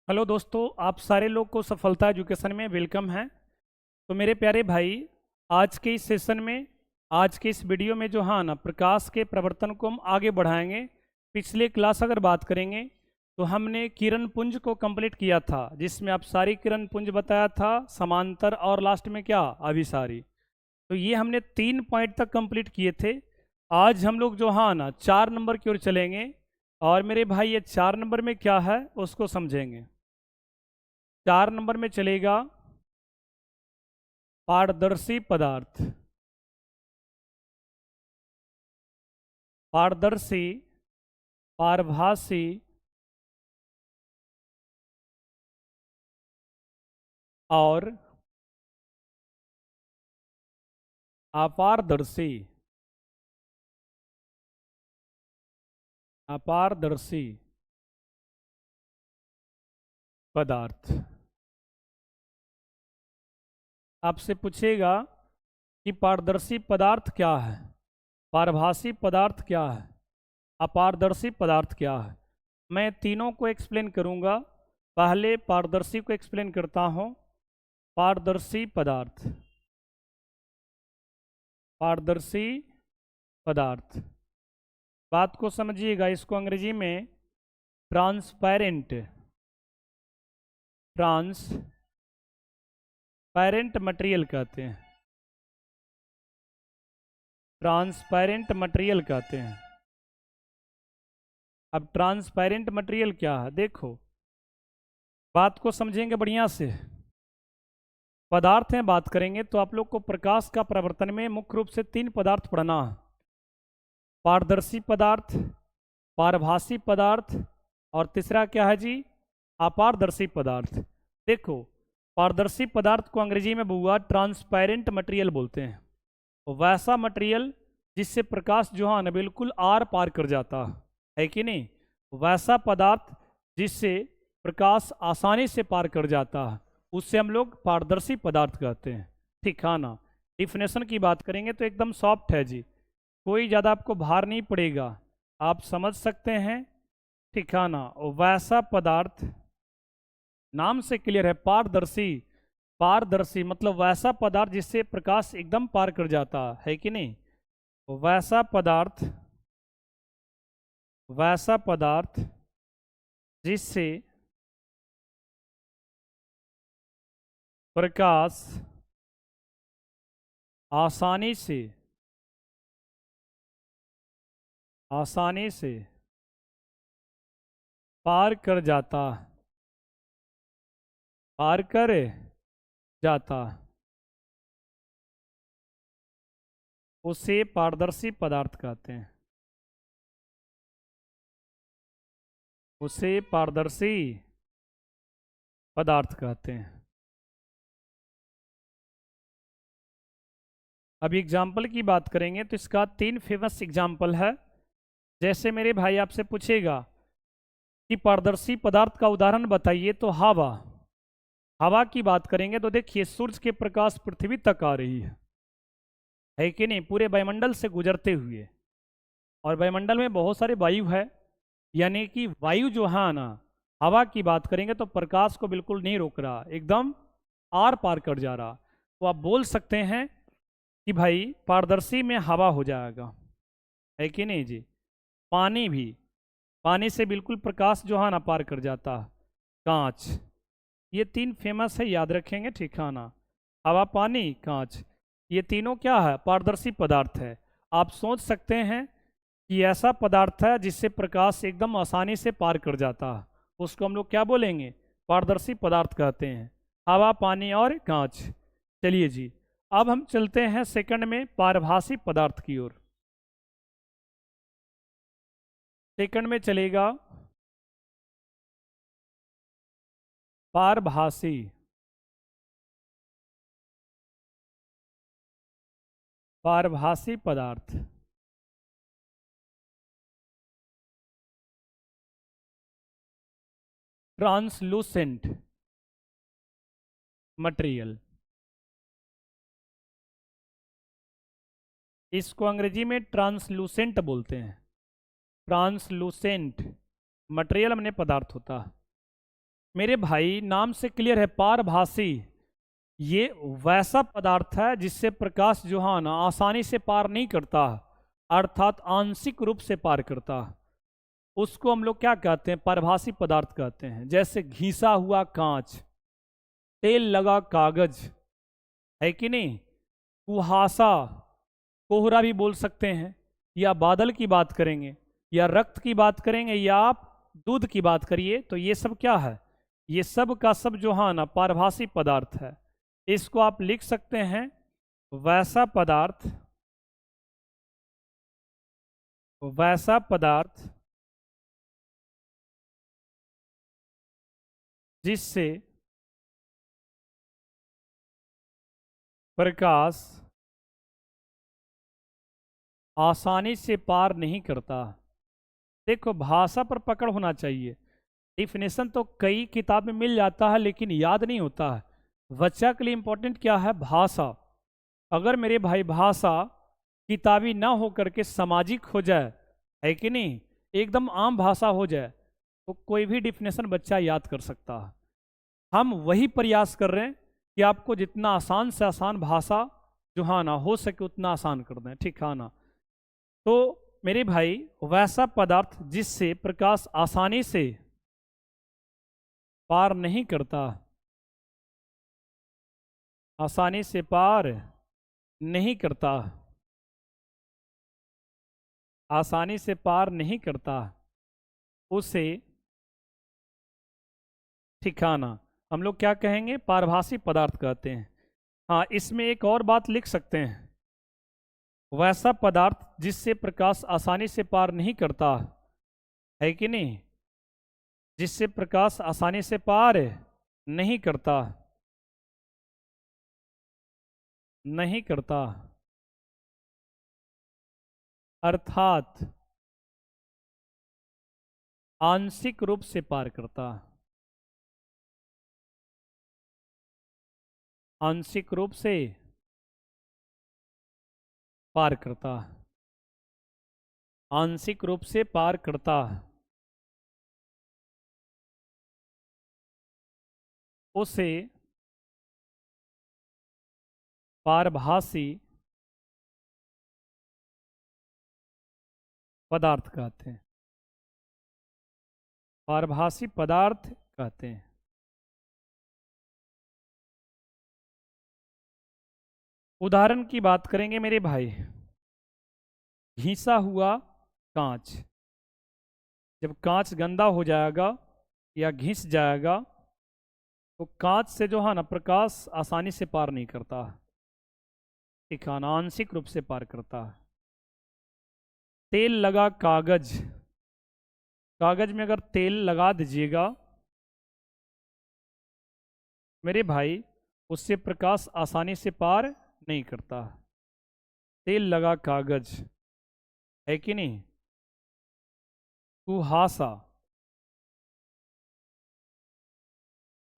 Hello दोस्तों, आप सारे लोग को सफलता एजुकेशन में वेलकम है। तो मेरे प्यारे भाई, आज के इस सेशन में, आज के इस वीडियो में जो हाँ ना प्रकाश के प्रवर्तन को हम आगे बढ़ाएंगे। पिछले क्लास अगर बात करेंगे तो हमने किरण पुंज को कंप्लीट किया था, जिसमें आप सारी किरण पुंज बताया था, समांतर और लास्ट में क्या अभिसारी। तो ये हमने 3 पॉइंट तक कंप्लीट किए थे। आज हम लोग जो हाँ ना 4 नंबर की ओर चलेंगे, और मेरे भाई ये 4 नंबर में क्या है उसको समझेंगे। 4 नंबर में चलेगा पारदर्शी पदार्थ। पारदर्शी, पारभासी और अपारदर्शी। अपारदर्शी पदार्थ। आपसे पूछेगा कि पारदर्शी पदार्थ क्या है, पारभासी पदार्थ क्या है, अपारदर्शी पदार्थ क्या है। मैं तीनों को एक्सप्लेन करूंगा। पहले पारदर्शी को एक्सप्लेन करता हूं। पारदर्शी पदार्थ, पारदर्शी पदार्थ, बात को समझिएगा। इसको अंग्रेजी में ट्रांसपेरेंट, ट्रांसपेरेंट मटेरियल कहते हैं। ट्रांसपेरेंट मटेरियल कहते हैं। अब ट्रांसपेरेंट मटेरियल क्या है, देखो, बात को समझेंगे बढ़िया से। पदार्थ में बात करेंगे तो आप लोग को प्रकाश का प्रवर्तन में मुख्य रूप से 3 पदार्थ पढ़ना है। पारदर्शी पदार्थ, पारभासी पदार्थ, और तीसरा क्या है जी, अपारदर्शी पदार्थ। देखो, पारदर्शी पदार्थ को अंग्रेजी में बुआ ट्रांसपेरेंट मटेरियल बोलते हैं। वैसा मटेरियल जिससे प्रकाश जो है ना बिल्कुल आर पार कर जाता है कि नहीं। वैसा पदार्थ जिससे प्रकाश आसानी से पार कर जाता है, उससे हम लोग पारदर्शी पदार्थ कहते हैं। ठीक है ना। डिफिनेशन की बात करेंगे तो एकदम सॉफ्ट है जी, कोई ज़्यादा आपको भार नहीं पड़ेगा, आप समझ सकते हैं। ठीक है ना। वैसा पदार्थ, नाम से क्लियर है, पारदर्शी। पारदर्शी मतलब वैसा पदार्थ जिससे प्रकाश एकदम पार कर जाता है कि नहीं। वैसा पदार्थ, वैसा पदार्थ जिससे प्रकाश आसानी से, आसानी से पार कर जाता, पार कर जाता, उसे पारदर्शी पदार्थ कहते हैं। उसे पारदर्शी पदार्थ कहते हैं। अब एग्जाम्पल की बात करेंगे तो इसका 3 फेमस एग्जाम्पल है। जैसे मेरे भाई आपसे पूछेगा कि पारदर्शी पदार्थ का उदाहरण बताइए, तो हवा। हवा की बात करेंगे तो देखिए, सूर्य के प्रकाश पृथ्वी तक आ रही है कि नहीं, पूरे वायुमंडल से गुजरते हुए। और वायुमंडल में बहुत सारे वायु है, यानी कि वायु जो है ना, हवा की बात करेंगे तो प्रकाश को बिल्कुल नहीं रोक रहा, एकदम आर पार कर जा रहा। तो आप बोल सकते हैं कि भाई पारदर्शी में हवा हो जाएगा, है कि नहीं जी। पानी भी, पानी से बिल्कुल प्रकाश जो है ना पार कर जाता है। कांच, ये 3 फेमस है, याद रखेंगे। ठीक है ना। हवा, पानी, कांच, ये तीनों क्या है, पारदर्शी पदार्थ है। आप सोच सकते हैं कि ऐसा पदार्थ है जिससे प्रकाश एकदम आसानी से पार कर जाता है, उसको हम लोग क्या बोलेंगे, पारदर्शी पदार्थ कहते हैं। हवा, पानी और कांच। चलिए जी, अब हम चलते हैं सेकंड में पारभासी पदार्थ की ओर। सेकंड में चलेगा पारभासी, पारभासी पदार्थ। ट्रांसलूसेंट मटेरियल, इसको अंग्रेजी में ट्रांसलूसेंट बोलते हैं। ट्रांसलूसेंट मटेरियल हमने पदार्थ होता है। मेरे भाई नाम से क्लियर है, पारभासी। ये वैसा पदार्थ है जिससे प्रकाश जो है ना आसानी से पार नहीं करता, अर्थात आंशिक रूप से पार करता। उसको हम लोग क्या कहते हैं? पारभासी पदार्थ कहते हैं। जैसे घिसा हुआ कांच, तेल लगा कागज, है कि नहीं? कुहासा, कोहरा भी बोल सकते हैं, या बादल की बात करेंगे, या रक्त की बात करेंगे, या आप दूध की बात करिए, तो ये सब क्या है? ये सब का सब जो है ना पारभासी पदार्थ है। इसको आप लिख सकते हैं वैसा पदार्थ, वैसा पदार्थ जिससे प्रकाश आसानी से पार नहीं करता। देखो, भाषा पर पकड़ होना चाहिए। डिफिनेशन तो कई किताब में मिल जाता है लेकिन याद नहीं होता है। बच्चा के लिए इंपॉर्टेंट क्या है? भाषा। अगर मेरे भाई भाषा किताबी ना हो करके सामाजिक हो जाए, है कि नहीं, एकदम आम भाषा हो जाए, तो कोई भी डिफिनेशन बच्चा याद कर सकता है। हम वही प्रयास कर रहे हैं कि आपको जितना आसान से आसान भाषा जो है ना हो सके उतना आसान कर दें, ठीक है ना? तो मेरे भाई वैसा पदार्थ जिससे प्रकाश आसानी से पार नहीं करता, आसानी से पार नहीं करता, आसानी से पार नहीं करता, उसे ठिकाना हम लोग क्या कहेंगे? पारभासी पदार्थ कहते हैं। हाँ, इसमें एक और बात लिख सकते हैं, वैसा पदार्थ जिससे प्रकाश आसानी से पार नहीं करता, है कि नहीं? जिससे प्रकाश आसानी से पार नहीं करता, नहीं करता, अर्थात आंशिक रूप से पार करता, आंशिक रूप से पार करता, आंशिक रूप से पार करता, उसे पारभासी पदार्थ कहते हैं। पारभासी पदार्थ कहते हैं। उदाहरण की बात करेंगे मेरे भाई, घिसा हुआ कांच। जब कांच गंदा हो जाएगा या घिस जाएगा तो कांच से जो है ना प्रकाश आसानी से पार नहीं करता, ठीक है ना, आंशिक रूप से पार करता है। तेल लगा कागज, कागज में अगर तेल लगा दीजिएगा मेरे भाई, उससे प्रकाश आसानी से पार नहीं करता। तेल लगा कागज, है कि नहीं? कुहासा,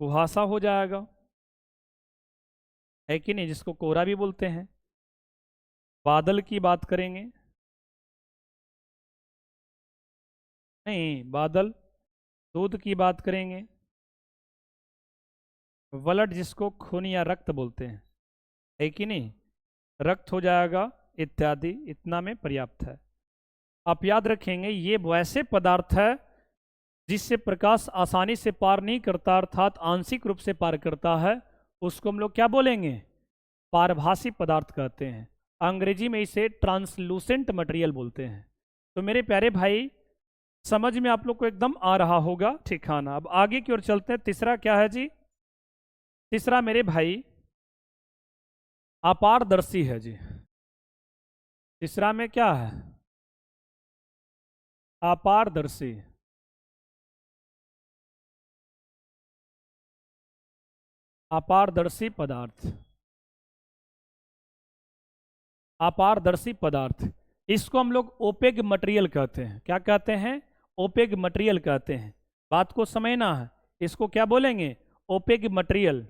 कुहासा हो जाएगा, है कि नहीं, जिसको कोहरा भी बोलते हैं। बादल की बात करेंगे, नहीं बादल। दूध की बात करेंगे, ब्लड जिसको खून या रक्त बोलते हैं, है कि नहीं, रक्त हो जाएगा इत्यादि। इतना में पर्याप्त है। आप याद रखेंगे ये वैसे पदार्थ है जिससे प्रकाश आसानी से पार नहीं करता, अर्थात आंशिक रूप से पार करता है। उसको हम लोग क्या बोलेंगे? पारभासी पदार्थ कहते हैं। अंग्रेजी में इसे ट्रांसलूसेंट मटेरियल बोलते हैं। तो मेरे प्यारे भाई, समझ में आप लोग को एकदम आ रहा होगा, ठीक है ना? अब आगे की ओर चलते हैं। तीसरा क्या है जी? तीसरा मेरे भाई अपारदर्शी है जी। तीसरा में क्या है? अपारदर्शी। अपारदर्शी पदार्थ, अपारदर्शी पदार्थ, इसको हम लोग ओपेक मटेरियल कहते हैं। क्या कहते हैं? ओपेक मटेरियल कहते हैं। बात को समझना है। इसको क्या बोलेंगे? Opaque material.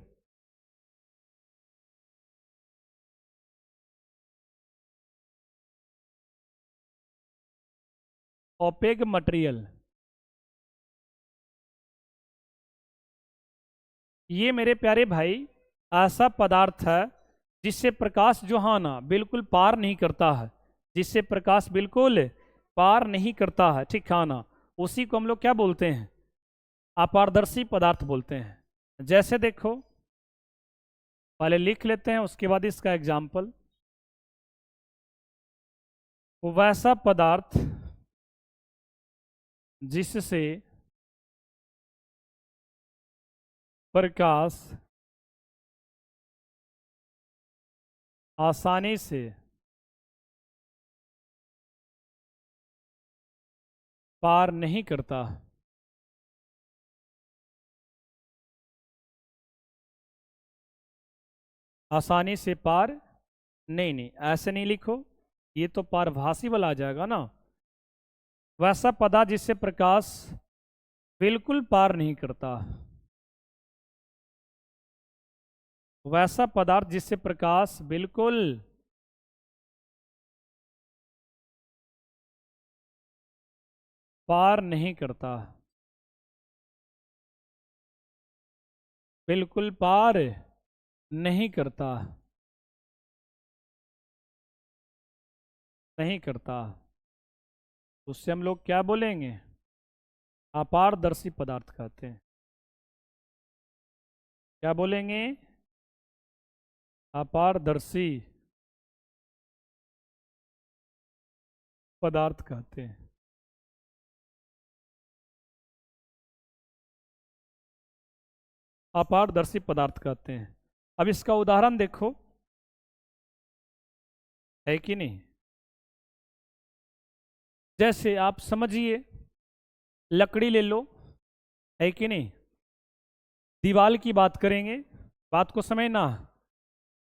Opaque material. ये मेरे प्यारे भाई ऐसा पदार्थ है जिससे प्रकाश जो है ना बिल्कुल पार नहीं करता है, जिससे प्रकाश बिल्कुल पार नहीं करता है, ठीक है ना। उसी को हम लोग क्या बोलते हैं? अपारदर्शी पदार्थ बोलते हैं। जैसे देखो, पहले लिख लेते हैं, उसके बाद इसका एग्जाम्पल। वैसा पदार्थ जिससे प्रकाश आसानी से पार नहीं करता। आसानी से पार, नहीं नहीं ऐसे नहीं लिखो, ये तो पारभासी वाला आ जाएगा ना। वैसा पदार्थ जिससे प्रकाश बिल्कुल पार नहीं करता। वैसा पदार्थ जिससे प्रकाश बिल्कुल पार नहीं करता। बिल्कुल पार नहीं करता, नहीं करता। उससे हम लोग क्या बोलेंगे? अपारदर्शी पदार्थ कहते हैं। क्या बोलेंगे? अपारदर्शी पदार्थ कहते हैं। अपारदर्शी पदार्थ कहते हैं। अब इसका उदाहरण देखो, है कि नहीं? जैसे आप समझिए, लकड़ी ले लो, है कि नहीं? दीवार की बात करेंगे, बात को समझना।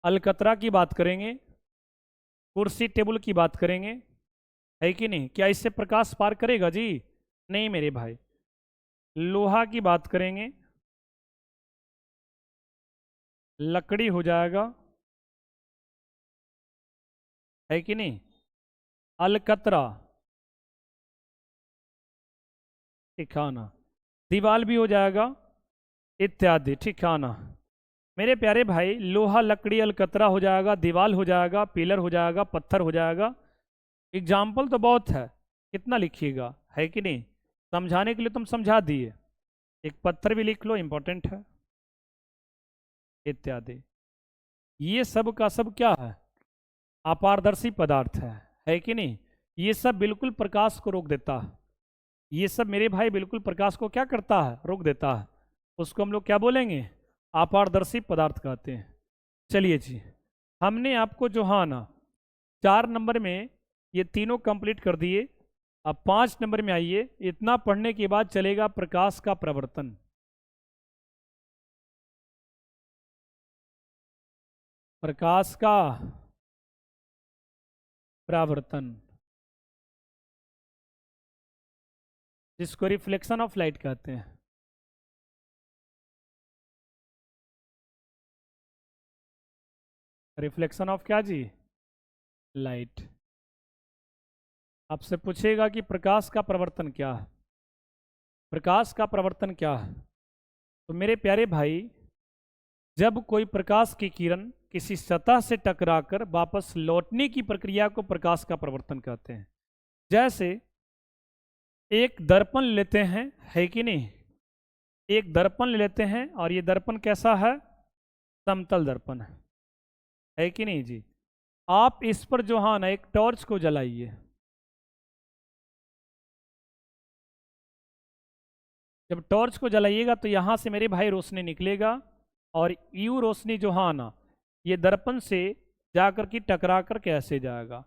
अलकतरा की बात करेंगे, कुर्सी टेबल की बात करेंगे, है कि नहीं? क्या इससे प्रकाश पार करेगा जी? नहीं मेरे भाई। लोहा की बात करेंगे, लकड़ी हो जाएगा, है कि नहीं? अलकतरा, ठिकाना, दीवार भी हो जाएगा, इत्यादि, ठिकाना। मेरे प्यारे भाई, लोहा लकड़ी अलकतरा हो जाएगा, दीवार हो जाएगा, पिलर हो जाएगा, पत्थर हो जाएगा। एग्जाम्पल तो बहुत है, कितना लिखिएगा, है कि नहीं? समझाने के लिए तुम समझा दिए। एक पत्थर भी लिख लो, इंपॉर्टेंट है, इत्यादि। ये सब का सब क्या है? अपारदर्शी पदार्थ है कि नहीं? ये सब बिल्कुल प्रकाश को रोक देता है। ये सब मेरे भाई बिल्कुल प्रकाश को क्या करता है? रोक देता है। उसको हम लोग क्या बोलेंगे? अपारदर्शी पदार्थ कहते हैं। चलिए जी, हमने आपको जो हाँ ना 4 नंबर में ये तीनों कंप्लीट कर दिए। अब 5 नंबर में आइए। इतना पढ़ने के बाद चलेगा प्रकाश का प्रवर्तन। प्रकाश का परावर्तन, जिसको रिफ्लेक्शन ऑफ लाइट कहते हैं। रिफ्लेक्शन ऑफ क्या जी? लाइट। आपसे पूछेगा कि प्रकाश का प्रवर्तन क्या है, प्रकाश का प्रवर्तन क्या है। तो मेरे प्यारे भाई, जब कोई प्रकाश की किरण किसी सतह से टकराकर वापस लौटने की प्रक्रिया को प्रकाश का प्रवर्तन कहते हैं। जैसे एक दर्पण लेते हैं, है कि नहीं? एक दर्पण ले लेते हैं, और ये दर्पण कैसा है? समतल दर्पण है कि नहीं जी? आप इस पर जो हाँ ना एक टॉर्च को जलाइए। जब टॉर्च को जलाइएगा तो यहां से मेरे भाई रोशनी निकलेगा, और यू रोशनी जो हाँ ना ये दर्पण से जाकर के टकरा कर कैसे जाएगा।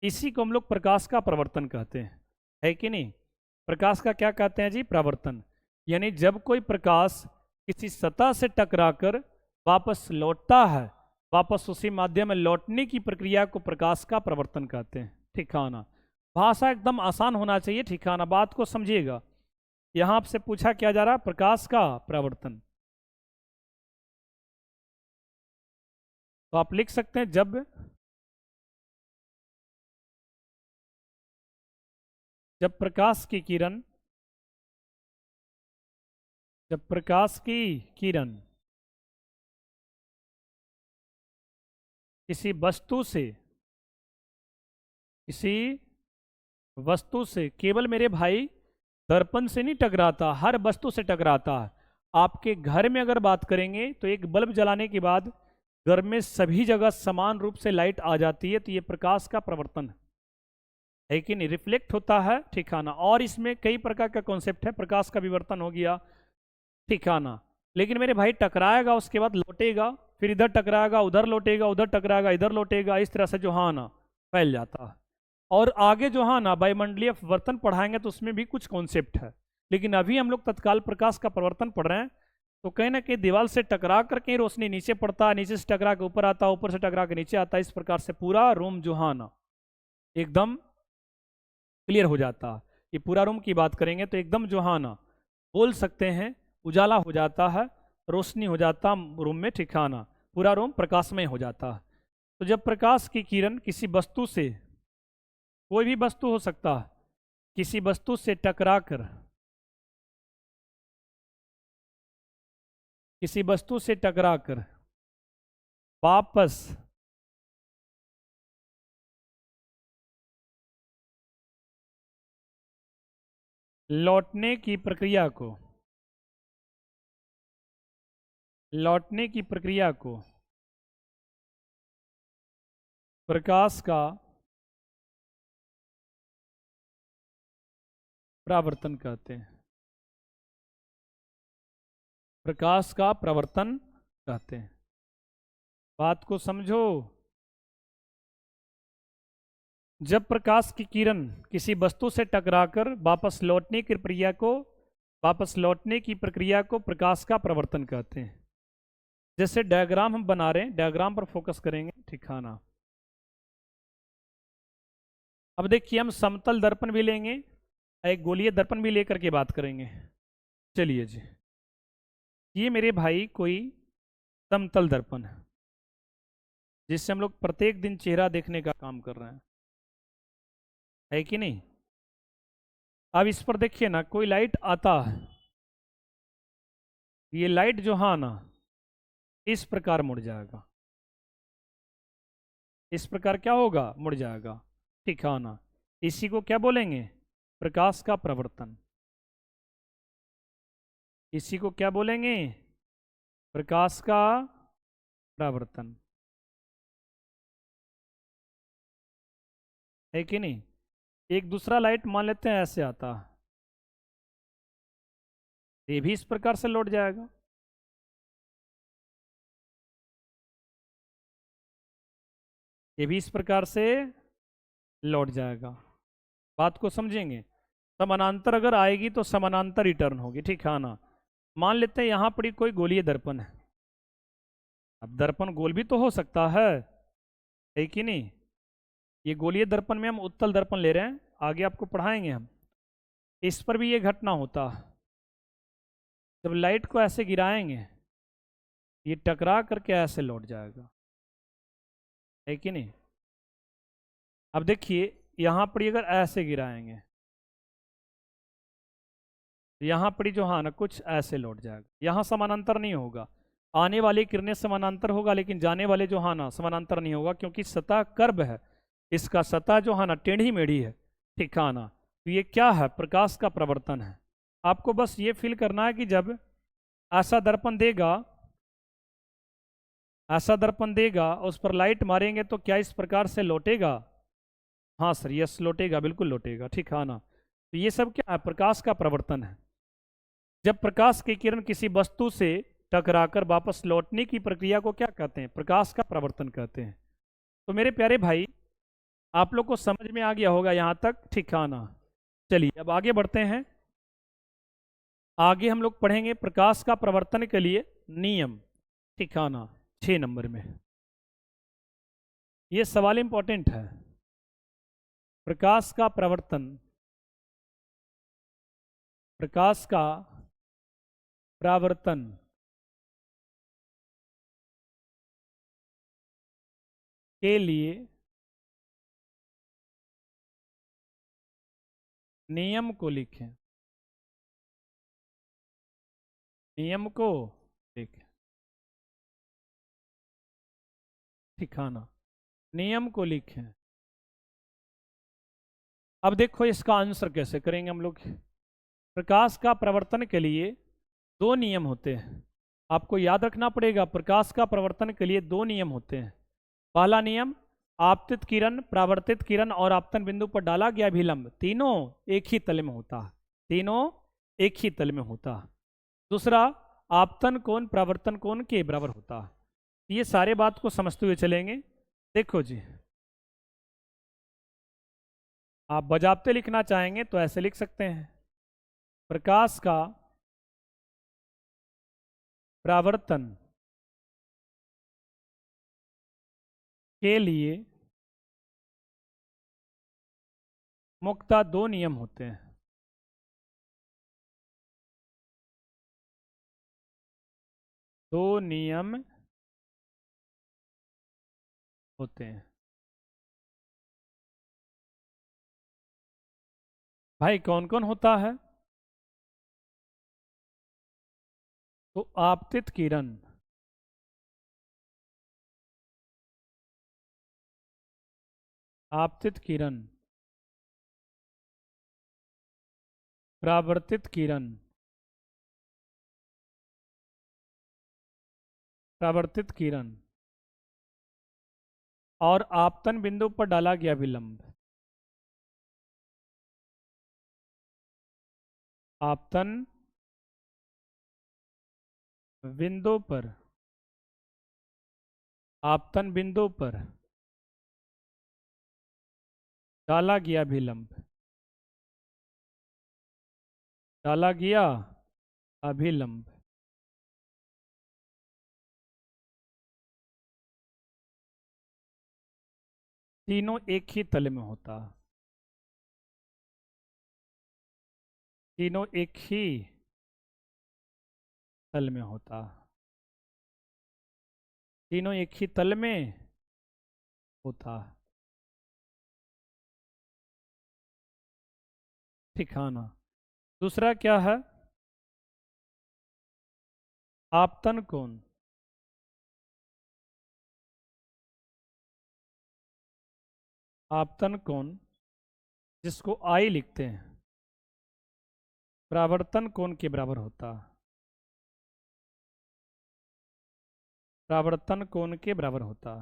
इसी को हम लोग प्रकाश का प्रवर्तन कहते हैं, है कि नहीं? प्रकाश का क्या कहते हैं जी? प्रवर्तन। यानी जब कोई प्रकाश किसी सतह से टकराकर वापस लौटता है, वापस उसी माध्यम में लौटने की प्रक्रिया को प्रकाश का प्रवर्तन कहते हैं। ठिकाना, भाषा एकदम आसान होना चाहिए, ठिकाना, बात को समझिएगा। यहां आपसे पूछा क्या जा रहा? प्रकाश का प्रवर्तन। तो आप लिख सकते हैं, जब प्रकाश की किरण, जब प्रकाश की किरण किसी वस्तु से केवल मेरे भाई दर्पण से नहीं टकराता, हर वस्तु से टकराता है। आपके घर में अगर बात करेंगे तो एक बल्ब जलाने के बाद घर में सभी जगह समान रूप से लाइट आ जाती है, तो ये प्रकाश का प्रवर्तन है कि नहीं, रिफ्लेक्ट होता है ठिकाना। और इसमें कई प्रकार का कॉन्सेप्ट है, प्रकाश का विवर्तन हो गया ठिकाना। लेकिन मेरे भाई टकराएगा, उसके बाद लौटेगा, फिर इधर टकराएगा, उधर लौटेगा, उधर टकराएगा, इधर लौटेगा, इस तरह से जो है ना फैल जाता है। और आगे जो है ना वायुमंडलीय वर्तन पढ़ाएंगे तो उसमें भी कुछ कॉन्सेप्ट है, लेकिन अभी हम लोग तत्काल प्रकाश का प्रवर्तन पढ़ रहे हैं। तो कहीं ना कहीं दीवार से टकरा कर कहीं रोशनी नीचे पड़ता है, नीचे से टकरा के ऊपर आता है, ऊपर से टकरा के नीचे आता है, इस प्रकार से पूरा रूम जो है ना एकदम क्लियर हो जाता है। ये पूरा रूम की बात करेंगे तो एकदम जो है ना बोल सकते हैं उजाला हो जाता है, रोशनी हो जाता रूम में ठिकाना, पूरा रूम प्रकाशमय हो जाता है। तो जब प्रकाश की किरण किसी वस्तु से, कोई भी वस्तु हो सकता है, किसी वस्तु से टकराकर, किसी वस्तु से टकराकर वापस लौटने की प्रक्रिया को, लौटने की प्रक्रिया को प्रकाश का परावर्तन कहते हैं, प्रकाश का प्रवर्तन कहते हैं। बात को समझो। जब प्रकाश की किरण किसी वस्तु से टकराकर वापस लौटने की प्रक्रिया को, वापस लौटने की प्रक्रिया को प्रकाश का प्रवर्तन कहते हैं। जैसे डायग्राम हम बना रहे हैं, डायग्राम पर फोकस करेंगे ठिकाना। अब देखिए हम समतल दर्पण भी लेंगे, एक गोलीय दर्पण भी लेकर के बात करेंगे। चलिए जी, ये मेरे भाई कोई समतल दर्पण है जिससे हम लोग प्रत्येक दिन चेहरा देखने का काम कर रहे हैं, है कि नहीं। अब इस पर देखिए ना, कोई लाइट आता है, ये लाइट जो है ना इस प्रकार मुड़ जाएगा, इस प्रकार क्या होगा, मुड़ जाएगा ठिकाना। इसी को क्या बोलेंगे, प्रकाश का प्रवर्तन। इसी को क्या बोलेंगे, प्रकाश का परावर्तन, है कि नहीं। एक दूसरा लाइट मान लेते हैं ऐसे आता, ये भी इस प्रकार से लौट जाएगा, ये भी इस प्रकार से लौट जाएगा। बात को समझेंगे। समानांतर अगर आएगी तो समानांतर रिटर्न होगी, ठीक है ना। मान लेते हैं यहां पर ही कोई गोलीय दर्पण है। अब दर्पण गोल भी तो हो सकता है कि नहीं। ये गोलीय दर्पण में हम उत्तल दर्पण ले रहे हैं, आगे आपको पढ़ाएंगे हम। इस पर भी ये घटना होता है, जब लाइट को ऐसे गिराएंगे ये टकरा करके ऐसे लौट जाएगा, है कि नहीं। अब देखिए यहां पर अगर ऐसे गिराएंगे, यहां पर जो हाँ ना कुछ ऐसे लौट जाएगा, यहां समानांतर नहीं होगा। आने वाली किरणें समानांतर होगा, लेकिन जाने वाले जो हाँ ना समानांतर नहीं होगा, क्योंकि सतह कर्व है, इसका सतह जो है ना टेढ़ी मेढ़ी है, ठीक है ना। तो ये क्या है, प्रकाश का प्रवर्तन है। आपको बस ये फील करना है कि जब ऐसा दर्पण देगा, ऐसा दर्पण देगा, उस पर लाइट मारेंगे तो क्या इस प्रकार से लौटेगा। हाँ सर, यस लौटेगा, बिल्कुल लौटेगा, ठीक है ना। तो ये सब क्या है, प्रकाश का प्रवर्तन है। जब प्रकाश की किरण किसी वस्तु से टकराकर वापस लौटने की प्रक्रिया को क्या कहते हैं, प्रकाश का प्रवर्तन कहते हैं। तो मेरे प्यारे भाई आप लोग को समझ में आ गया होगा यहाँ तक, ठीक है ना। चलिए अब आगे बढ़ते हैं। आगे हम लोग पढ़ेंगे प्रकाश का प्रवर्तन के लिए नियम, ठीक है ना, 6 नंबर में। ये सवाल इंपॉर्टेंट है। प्रकाश का प्रवर्तन, प्रकाश का परावर्तन के लिए नियम को लिखें, नियम को लिखें ठिकाना। नियम को लिखें। अब देखो इसका आंसर कैसे करेंगे हम लोग। प्रकाश का प्रवर्तन के लिए दो नियम होते हैं, आपको याद रखना पड़ेगा। प्रकाश का प्रवर्तन के लिए दो नियम होते हैं। पहला नियम, आपतित किरण, परावर्तित किरण और आपतन बिंदु पर डाला गया अभिलंब तीनों एक ही तल में होता है, तीनों एक ही तल में होता है। दूसरा, आपतन कोण परावर्तन कोण के बराबर होता है। ये सारे बात को समझते हुए चलेंगे। देखो जी, आप बजाबते लिखना चाहेंगे तो ऐसे लिख सकते हैं। प्रकाश का परावर्तन के लिए मुख्यतः दो नियम होते हैं। दो नियम होते हैं। भाई कौन कौन होता है? तो आपतित किरण, आपतित किरण, परावर्तित किरण, परावर्तित किरण और आपतन बिंदु पर डाला गया विलंब। आपतन बिंदु पर, आपतन बिंदु पर डाला गया विलंब, डाला गया अभिलंब। तीनों एक ही तल में होता, तीनों एक ही तल में होता, तीनों एक ही तल में होता। ठिकाना। दूसरा क्या है? आपतन कोण, आपतन कोण जिसको आई लिखते हैं, परावर्तन कोण के बराबर होता, परावर्तन कोण के बराबर होता,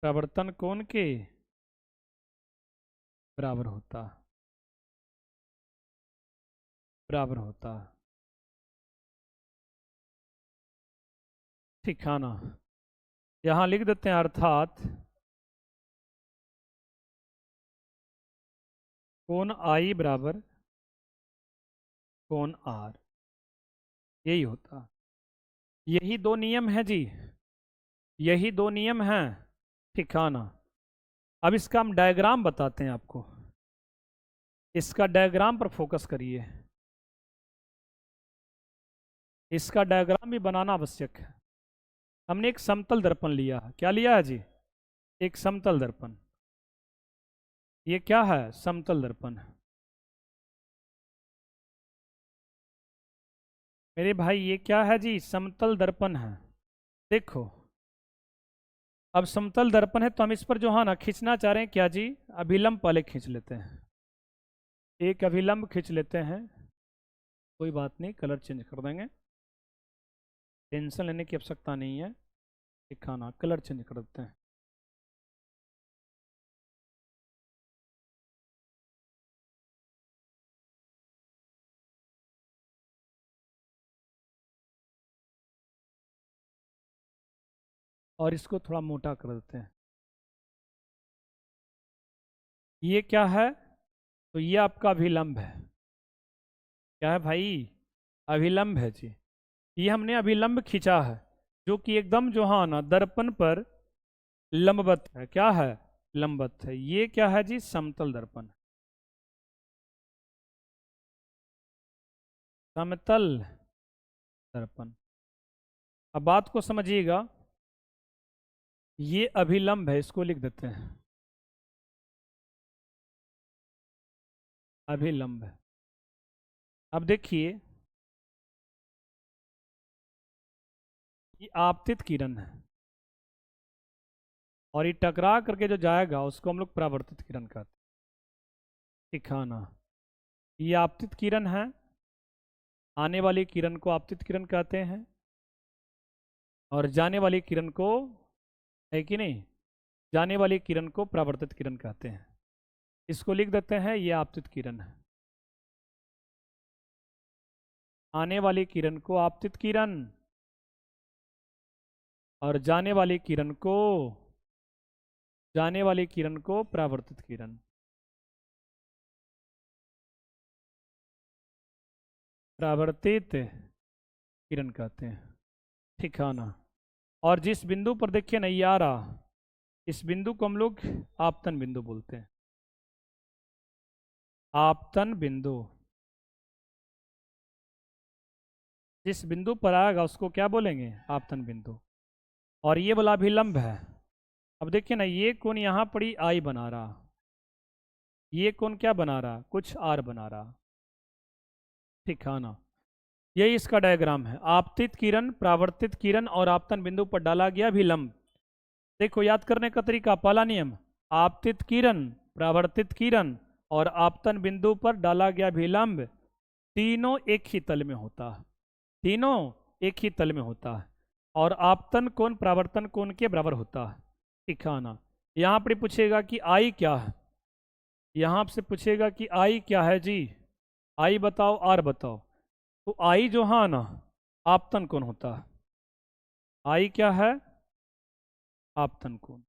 परावर्तन कोण के बराबर होता, बराबर होता। ठिकाना यहां लिख देते हैं, अर्थात कोण आई बराबर कोण आर, यही होता। यही दो नियम है जी, यही दो नियम हैं। ठिकाना। अब इसका हम डायग्राम बताते हैं आपको, इसका डायग्राम पर फोकस करिए। इसका डायग्राम भी बनाना आवश्यक है। हमने एक समतल दर्पण लिया है। क्या लिया है जी? एक समतल दर्पण। ये क्या है? समतल दर्पण। मेरे भाई ये क्या है जी? समतल दर्पण है। देखो, अब समतल दर्पण है तो हम इस पर जो है ना खींचना चाह रहे हैं, क्या जी? अभिलंब पहले खींच लेते हैं, एक अभिलंब खींच लेते हैं। कोई बात नहीं, कलर चेंज कर देंगे, टेंशन लेने की आवश्यकता नहीं है। दिखाना, कलर चेंज कर देते हैं। और इसको थोड़ा मोटा कर देते हैं। ये क्या है? तो ये आपका अभिलंब है। क्या है भाई? अभिलंब है जी। ये हमने अभिलंब खींचा है, जो कि एकदम जो है ना दर्पण पर लंबवत है। क्या है? लंबवत है। ये क्या है जी? समतल दर्पण, समतल दर्पण। अब बात को समझिएगा, ये अभिलंब है, इसको लिख देते हैं अभिलंब है। अब देखिए, ये आपतित किरण है, और ये टकरा करके जो जाएगा उसको हम लोग परावर्तित किरण कहते हैं। दिखाना, ये आपतित किरण है, आने वाली किरण को आपतित किरण कहते हैं, और जाने वाली किरण को, है कि नहीं, जाने वाली किरण को परावर्तित किरण कहते हैं। इसको लिख देते हैं, ये आपतित किरण है। आने वाली किरण को आपतित किरण और जाने वाली किरण को परावर्तित किरण। परावर्तित किरण कहते हैं। ठिकाना, और जिस बिंदु पर देखिए नहीं आ रहा, इस बिंदु को हम लोग आपतन बिंदु बोलते हैं। आपतन बिंदु, जिस बिंदु पर आएगा उसको क्या बोलेंगे? आपतन बिंदु। और ये वाला अभिलंब है। अब देखिए ना, ये कोण यहाँ पर ही आई बना रहा, ये कोण क्या बना रहा? कुछ आर बना रहा। ठिकाना, यही इसका डायग्राम है। आपतित किरण, परावर्तित किरण और आपतन बिंदु पर डाला गया अभिलंब। देखो याद करने का तरीका, पहला नियम, आपतित किरण, परावर्तित किरण और आपतन बिंदु पर डाला गया अभिलंब, तीनों एक ही तल में होता है। तीनों एक ही तल में होता है और आपतन कोण परावर्तन कोण के बराबर होता है। दिखाना, यहाँ पर पूछेगा कि आई क्या है, यहाँ से पूछेगा कि आई क्या है जी, आई बताओ, आर बताओ। तो आई जो है ना, आपतन कोण होता है। आई क्या है? आपतन कोण।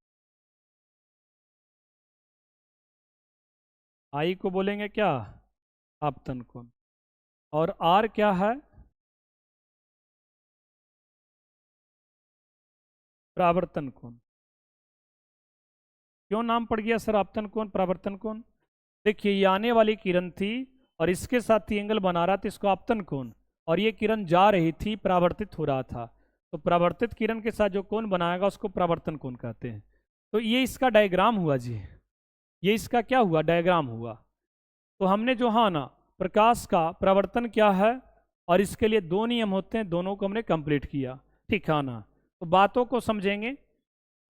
आई को बोलेंगे क्या? आपतन कोण। और आर क्या है? परावर्तन कोण। क्यों नाम पड़ गया सर आपतन कोण, परावर्तन कोण? देखिए, ये आने वाली किरण थी और इसके साथ ही एंगल बना रहा था, इसको आपतन कोण, और ये किरण जा रही थी, परावर्तित हो रहा था, तो परावर्तित किरण के साथ जो कोण बनाएगा उसको परावर्तन कोण कहते हैं। तो ये इसका डायग्राम हुआ जी, ये इसका क्या हुआ? डायग्राम हुआ। तो हमने जो हाँ ना, प्रकाश का परावर्तन क्या है और इसके लिए दो नियम होते हैं, दोनों को हमने कंप्लीट किया। ठीक है ना? तो बातों को समझेंगे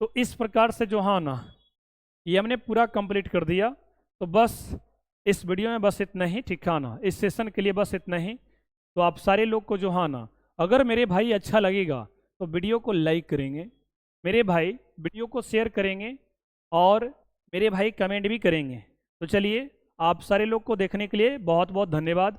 तो इस प्रकार से जो हाँ ना, ये हमने पूरा कंप्लीट कर दिया। तो बस इस वीडियो में बस इतना ही। ठीक है ना? इस सेशन के लिए बस इतना ही। तो आप सारे लोग को जो हाँ ना, अगर मेरे भाई अच्छा लगेगा तो वीडियो को लाइक करेंगे, मेरे भाई वीडियो को शेयर करेंगे और मेरे भाई कमेंट भी करेंगे। तो चलिए, आप सारे लोग को देखने के लिए बहुत बहुत धन्यवाद।